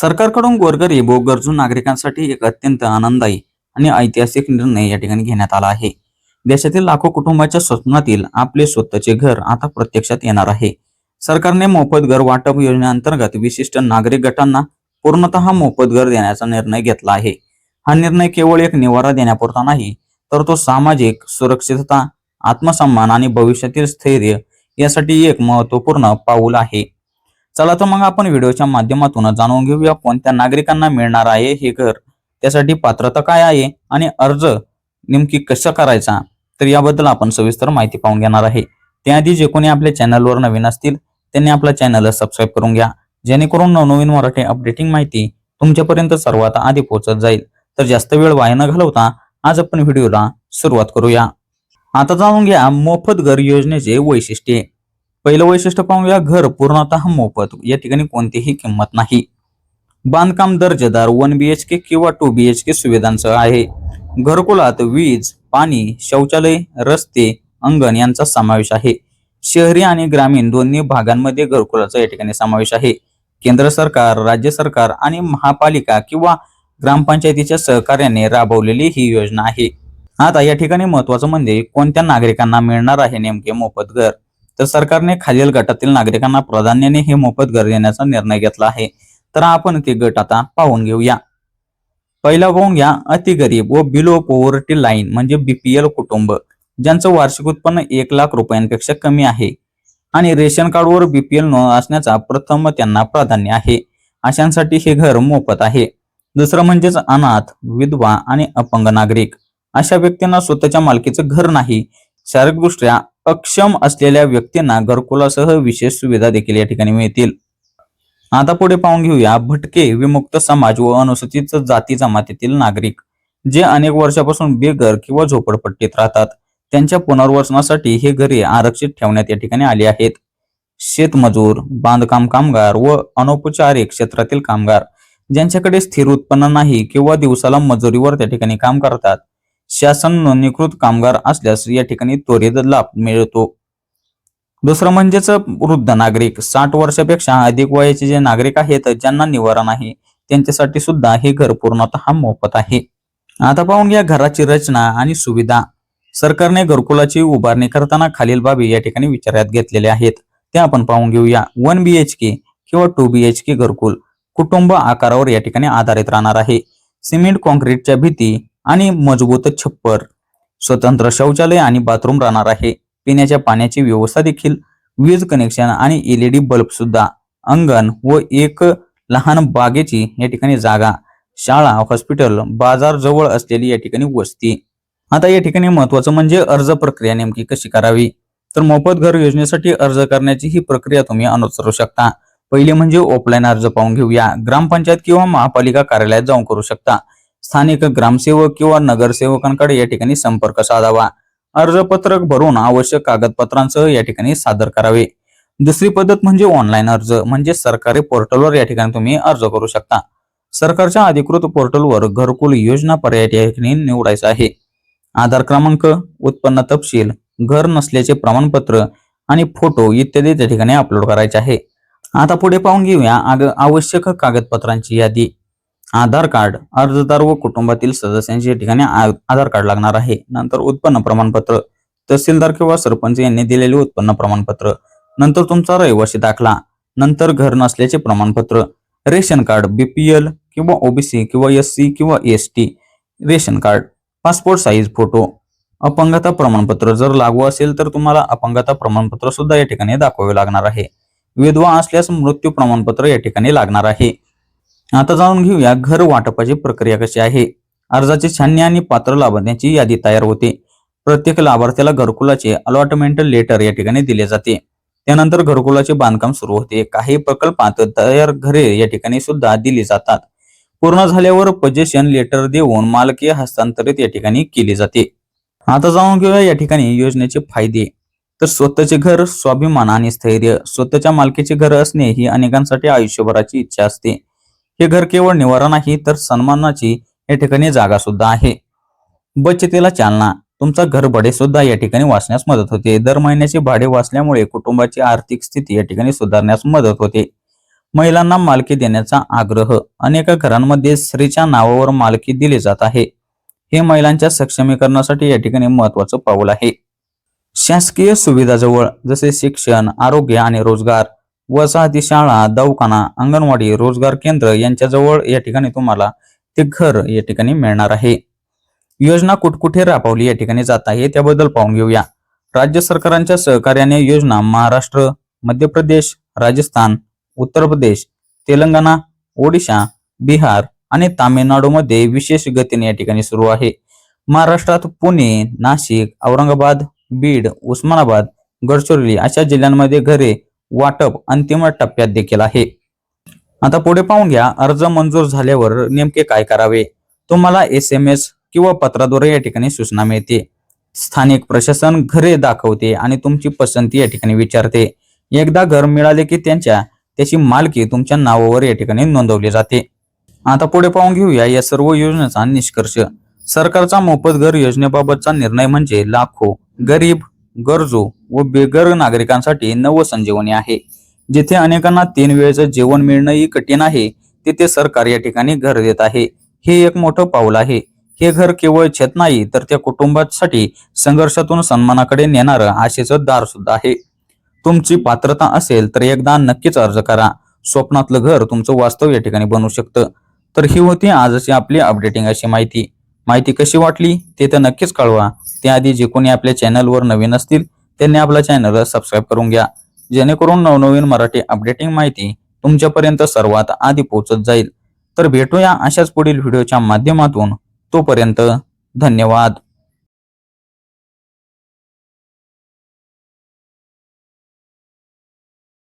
सरकारकडून गोरगरीब व गरजू नागरिकांसाठी एक अत्यंत आनंददायी आणि ऐतिहासिक निर्णय या ठिकाणी घेण्यात आला आहे. देशातील लाखो कुटुंबाच्या स्वप्नातील आपले स्वतःचे घर आता प्रत्यक्षात येणार आहे. सरकारने मोफत घर वाटप योजनेअंतर्गत विशिष्ट नागरिक गटांना पूर्णतः मोफत घर देण्याचा निर्णय घेतला आहे. हा निर्णय केवळ एक निवारा देण्यापुरता नाही, तर तो सामाजिक सुरक्षितता, आत्मसन्मान आणि भविष्यातील स्थैर्य यासाठी एक महत्त्वपूर्ण पाऊल आहे. चला तर मग आपण व्हिडिओच्या माध्यमातून जाणून घेऊया कोणत्या नागरिकांना मिळणार आहे हे घर, त्यासाठी पात्रता काय आहे आणि अर्ज नेमकी कसा करायचा, तर याबद्दल आपण सविस्तर माहिती पाहून घेणार आहे. त्याआधी जे कोणी आपल्या चॅनलवर नवीन असतील त्यांनी आपल्या चॅनलला सबस्क्राईब करून घ्या, जेणेकरून नवनवीन मराठी अपडेटिंग माहिती तुमच्यापर्यंत सर्वात आधी पोहोचत जाईल. तर जास्त वेळ वाया न घालवता आज आपण व्हिडिओला सुरुवात करूया. आता जाणून घ्या मोफत घर योजनेचे वैशिष्ट्ये. पहिलं वैशिष्ट्य पाहूया, घर पूर्णतः मोफत. या ठिकाणी कोणतीही किंमत नाही. बांधकाम दर्जेदार 1 BHK किंवा 2 BHK सुविधांसह आहे. घरकुलात वीज, पाणी, शौचालय, रस्ते, अंगण यांचा समावेश आहे. शहरी आणि ग्रामीण दोन्ही भागांमध्ये घरकुलाचा या ठिकाणी समावेश आहे. केंद्र सरकार, राज्य सरकार आणि महापालिका किंवा ग्रामपंचायतीच्या सहकार्याने राबवलेली ही योजना आहे. आता या ठिकाणी महत्वाचं म्हणजे कोणत्या नागरिकांना मिळणार आहे नेमके मोफत घर. तर सरकारने खालील गटातील नागरिकांना प्राधान्याने हे मोफत घर देण्याचा निर्णय घेतला आहे. तर आपण ते गट आता पाहून घेऊया. पहिला पाहून घ्या, अतिगरीब व बिलो पॉवर्टी लाईन म्हणजे BPL कुटुंब, ज्यांचं वार्षिक उत्पन्न 1 लाख रुपयांपेक्षा कमी आहे आणि रेशन कार्डवर BPL नोंद असण्याचा प्रथम त्यांना प्राधान्य आहे. अशांसाठी हे घर मोफत आहे. दुसरं म्हणजेच अनाथ, विधवा आणि अपंग नागरिक. अशा व्यक्तींना स्वतःच्या मालकीचं घर नाही, शारीरिकदृष्ट्या अक्षम असलेल्या व्यक्तींना घरकुलासह विशेष सुविधा देखील या ठिकाणी मिळतील. आता पुढे पाहून घेऊया, भटके, विमुक्त समाज व अनुसूचित जाती जमातीतील नागरिक, जे अनेक वर्षापासून बेघर किंवा झोपडपट्टीत राहतात. त्यांच्या पुनर्वसनासाठी हे घरे आरक्षित ठेवण्यात या ठिकाणी आली आहेत. शेतमजूर, बांधकाम कामगार व अनौपचारिक क्षेत्रातील कामगार, ज्यांच्याकडे स्थिर उत्पन्न नाही किंवा दिवसाला मजुरीवर त्या ठिकाणी काम करतात. शासन नोंदणीकृत कामगार असल्यास या ठिकाणी त्वरित लाभ मिळतो. दुसरं म्हणजेच वृद्ध नागरिक, 60 वर्षापेक्षा अधिक वयाचे जे नागरिक आहेत ज्यांना निवारा नाही, त्यांच्यासाठी सुद्धा हे घर पूर्णतः मोफत आहे. आता पाहून घ्या घराची रचना आणि सुविधा. सरकारने घरकुलाची उभारणी करताना खालील बाबी या ठिकाणी विचारात घेतलेल्या आहेत, ते आपण पाहून घेऊया. 1 BHK किंवा 2 BHK घरकुल कुटुंब आकारावर या ठिकाणी आधारित राहणार आहे. सिमेंट कॉन्क्रीटच्या भिंती आणि मजबूत छप्पर, स्वतंत्र शौचालय आणि बाथरूम राहणार आहे. पिण्याच्या पाण्याची व्यवस्था देखील, वीज कनेक्शन आणि LED बल्ब सुद्धा, अंगण व एक लहान बागेची या ठिकाणी जागा, शाळा, हॉस्पिटल, बाजार जवळ असलेली या ठिकाणी वस्ती. आता या ठिकाणी महत्वाचं म्हणजे अर्ज प्रक्रिया नेमकी कशी करावी. तर मोफत घर योजनेसाठी अर्ज करण्याची ही प्रक्रिया तुम्ही अनुसरू शकता. पहिले म्हणजे ऑफलाईन अर्ज पाहून घेऊया. ग्रामपंचायत किंवा महापालिका कार्यालयात जाऊन करू शकता. स्थानिक ग्रामसेवक किंवा नगरसेवकांकडे या ठिकाणी संपर्क साधावा. अर्जपत्रक भरून आवश्यक कागदपत्रांसह या ठिकाणी सादर करावे. दुसरी पद्धत म्हणजे ऑनलाईन अर्ज, म्हणजे सरकारी पोर्टलवर या ठिकाणी तुम्ही अर्ज करू शकता. सरकारच्या अधिकृत पोर्टलवर घरकुल योजना पर्याय या ठिकाणी निवडायचा आहे. आधार क्रमांक, उत्पन्न तपशील, घर नसल्याचे प्रमाणपत्र आणि फोटो इत्यादी त्या ठिकाणी अपलोड करायचे आहे. आता पुढे पाहून घेऊया आवश्यक कागदपत्रांची यादी. आधार कार्ड, अर्जदार व कुटुंबातील सदस्यांची या ठिकाणी आधार कार्ड लागणार आहे. नंतर उत्पन्न प्रमाणपत्र, तहसीलदार किंवा सरपंच यांनी दिलेले उत्पन्न प्रमाणपत्र. नंतर तुमचा रहिवासी दाखला. नंतर घर नसल्याचे प्रमाणपत्र, रेशन कार्ड, BPL किंवा OBC किंवा SC किंवा ST ration card, passport size photo, अपंगता प्रमाणपत्र जर लागू असेल तर तुम्हाला अपंगता प्रमाणपत्र सुद्धा या ठिकाणी दाखवावे लागणार आहे. विधवा असल्यास मृत्यू प्रमाणपत्र या ठिकाणी लागणार आहे. आता जाणून घेऊया घर वाटपाची प्रक्रिया कशी आहे. अर्जाची छाननी आणि पात्र लाभार्थ्यांची यादी तयार होते. प्रत्येक लाभार्थ्याला घरकुलाचे अलॉटमेंट लेटर या ठिकाणी दिले जाते. त्यानंतर घरकुलाचे बांधकाम सुरू होते. काही प्रकल्पात तयार घरे या ठिकाणी सुद्धा दिली जातात. पूर्ण झाल्यावर पोजेशन लेटर देऊन मालकी हस्तांतरित या ठिकाणी केली जाते. आता जाणून घेऊया या ठिकाणी योजनेचे फायदे. तर स्वतःचे घर, स्वाभिमान आणि स्थैर्य. स्वतःच्या मालकीचे घर असणे ही अनेकांसाठी आयुष्यभराची इच्छा असते. हे घर केवळ निवारा नाही तर सन्मानाची या ठिकाणी जागा सुद्धा आहे. बचतीला चालना. तुमचा घर भाडे सुद्धा या ठिकाणी वाचण्यास मदत होते. दर महिन्याचे भाडे वाचल्यामुळे कुटुंबाची आर्थिक स्थिती या ठिकाणी सुधारण्यास मदत होते. महिलांना मालकी देण्याचा आग्रह. अनेक घरांमध्ये स्त्रीच्या नावावर मालकी दिली जात आहे. हे महिलांच्या सक्षमीकरणासाठी या ठिकाणी महत्वाचं पाऊल आहे. शासकीय सुविधा जवळ, जसे शिक्षण, आरोग्य आणि रोजगार, वसाहती, शाळा, दवाखाना, अंगणवाडी, रोजगार केंद्र यांच्या जवळ या ठिकाणी तुम्हाला ते घर या ठिकाणी मिळणार आहे. योजना कुठकुठे राबवली या ठिकाणी जात आहे त्याबद्दल पाहून घेऊया. राज्य सरकारांच्या सहकार्याने योजना महाराष्ट्र, मध्य प्रदेश, राजस्थान, उत्तर प्रदेश, तेलंगणा, ओडिशा, बिहार आणि तामिळनाडूमध्ये विशेष गतीने या ठिकाणी सुरू आहे. महाराष्ट्रात पुणे, नाशिक, औरंगाबाद, बीड, उस्मानाबाद, गडचिरोली अशा जिल्ह्यांमध्ये घरे वाटप अंतिम टप्प्यात देखील आहे. आता पुढे पाहून घ्या, अर्ज मंजूर झाल्यावर नेमके काय करावे. तुम्हाला SMS किंवा पत्राद्वारे या ठिकाणी सूचना मिळते. स्थानिक प्रशासन घरे दाखवते आणि तुमची पसंती या ठिकाणी विचारते. एकदा घर मिळाले की त्याची मालकी तुमच्या नावावर या ठिकाणी नोंदवली जाते. आता पुढे पाहून घेऊया या सर्व योजनेचा निष्कर्ष. सरकारचा मोफत घर योजनेबाबतचा निर्णय म्हणजे लाखो गरीब, गरजू व बेघर नागरिकांसाठी नवसंजीवनी आहे. जिथे अनेकांना 3 वेळेचं जेवण मिळणंही कठीण आहे, तिथे सरकार या ठिकाणी घर देत आहे. हे एक मोठं पाऊल आहे. हे घर केवळ छत नाही, तर त्या कुटुंबासाठी संघर्षातून सन्मानाकडे नेणारं आशेचं दार सुद्धा आहे. तुमची पात्रता असेल तर एकदा नक्कीच अर्ज करा. स्वप्नातलं घर तुमचं वास्तव या ठिकाणी बनू शकतं. तर ही होती आजची आपली अपडेटिंग अशी माहिती कशी वाटली ते तर नक्कीच कळवा. त्याआधी जे कोणी आपल्या चॅनलवर नवीन असतील त्यांनी आपल्या चॅनलला सबस्क्राईब करून घ्या, जेणेकरून नवनवीन मराठी अपडेटिंग माहिती तुमच्यापर्यंत सर्वात आधी पोहोचत जाईल. तर भेटूया अशाच पुढील व्हिडिओच्या माध्यमातून. तोपर्यंत धन्यवाद.